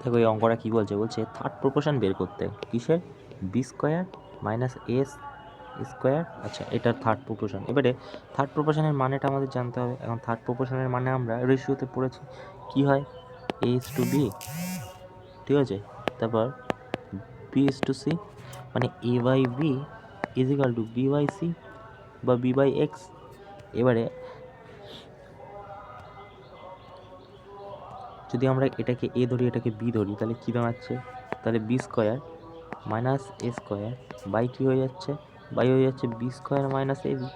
দেখো এই অঙ্কটা কী বলছে, থার্ড প্রপোর্শন বের করতে। কিসের? B square minus S square. আচ্ছা, এটার থার্ড প্রপোর্শন। এবারে থার্ড প্রপোর্শনের মানেটা আমাদের জানতে হবে। এখন থার্ড প্রপোর্শনের মানে আমরা রেশিওতে পড়েছি, কি হয়? এ ইস টু বি, ঠিক আছে? তারপর বি ইস টু সি, মানে A by B is equal to B by C বা বি বাই এক্স। এবারে যদি আমরা এটাকে এ ধরি, এটাকে বি ধরি, তাহলে কী দাঁড়াচ্ছে? তাহলে B square minus A square by কী হয়ে যাচ্ছে? বাই হয়ে যাচ্ছে B square minus A B,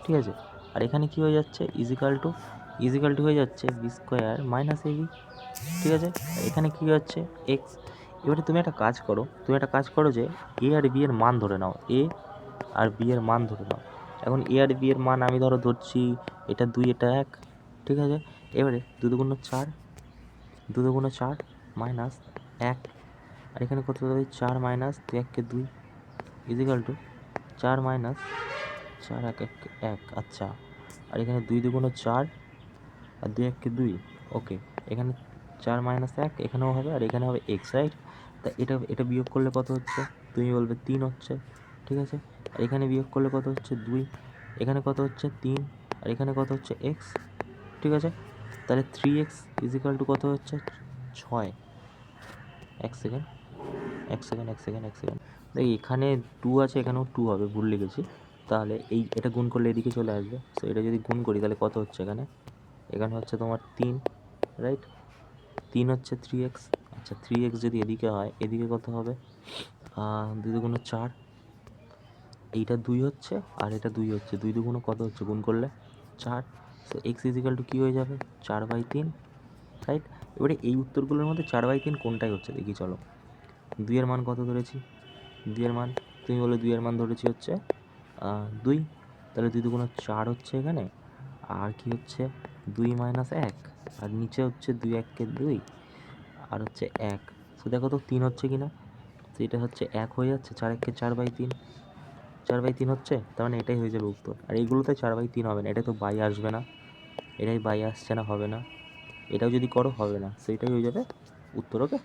ঠিক আছে? আর এখানে কী হয়ে যাচ্ছে? ইজিক্যাল টু হয়ে যাচ্ছে B square minus A B, ঠিক আছে? এখানে কী হচ্ছে? এক্স। এবারে তুমি একটা কাজ করো যে এ আর বি এর মান ধরে নাও, এ আর বি এর মান ধরে নাও। এখন এ আর বি এর মান আমি ধরছি এটা 2, এটা 1, ঠিক আছে? এবারে 2 দুগুণ 4 মাইনাস 1, আর এখানে কত হবে? 4 মাইনাস 2 1 2 ইজিক্যাল টু 4 মাইনাস 4 1 1 আচ্ছা, আর এখানে 2 দুগুণ 4 আর 2 1 2, ওকে। এখানে 4 মাইনাস 1 এখানেও হবে, আর এখানে হবে এক্স, রাইট? তা এটা বিয়োগ করলে কত হচ্ছে? তুমি বলবে 3 হচ্ছে, ঠিক আছে? আর এখানে বিয়োগ করলে কত হচ্ছে? 2, এখানে কত হচ্ছে? 3, আর এখানে কত হচ্ছে? এক্স, ঠিক আছে? তাহলে 3x ইজিক্যাল টু কত হচ্ছে? 6। এক সেকেন্ড দেখি, এখানে 2 আছে, এখানেও 2 হবে, ভুল লিখেছি। তাহলে এটা গুণ করলে এদিকে চলে আসবে। সো এটা যদি গুণ করি তাহলে কত হচ্ছে? এখানে হচ্ছে তোমার 3, রাইট? 3 হচ্ছে 3x। আচ্ছা, 3x যদি এদিকে হয়, এদিকে কত হবে? 2 দুগুণ 4, এইটা 2 হচ্ছে আর এটা 2 হচ্ছে, 2 দুগুণ কত হচ্ছে গুণ করলে? 4। সো এক্স ইজিক্যাল টু কী হয়ে যাবে? 4/3, রাইট? এবারে এই উত্তরগুলোর মধ্যে 4/3 কোনটাই হচ্ছে দেখি, চলো। 2 এর মান কত ধরেছি? 2 এর মান তুমি বলে 2 এর মান ধরেছি হচ্ছে 2, তাহলে 2 দুগুণ 4 হচ্ছে এখানে, আর কি হচ্ছে? 2 মাইনাস 1, আর নিচে হচ্ছে 2 1 2, আর হচ্ছে 1। সো দেখো তো 3 হচ্ছে কি না? তো এটা হচ্ছে 1 হয়ে যাচ্ছে, 4 1 4/3, 4/3 হচ্ছে, তার মানে এটাই হয়ে যাবে উত্তর। আর এইগুলোতে 4/3 হবে না, এটা তো বাই আসবে না, এটাই বাই আসছে না, হবে না। এটাও যদি করো হবে না, সেটাই হয়ে যাবে উত্তর, ওকে?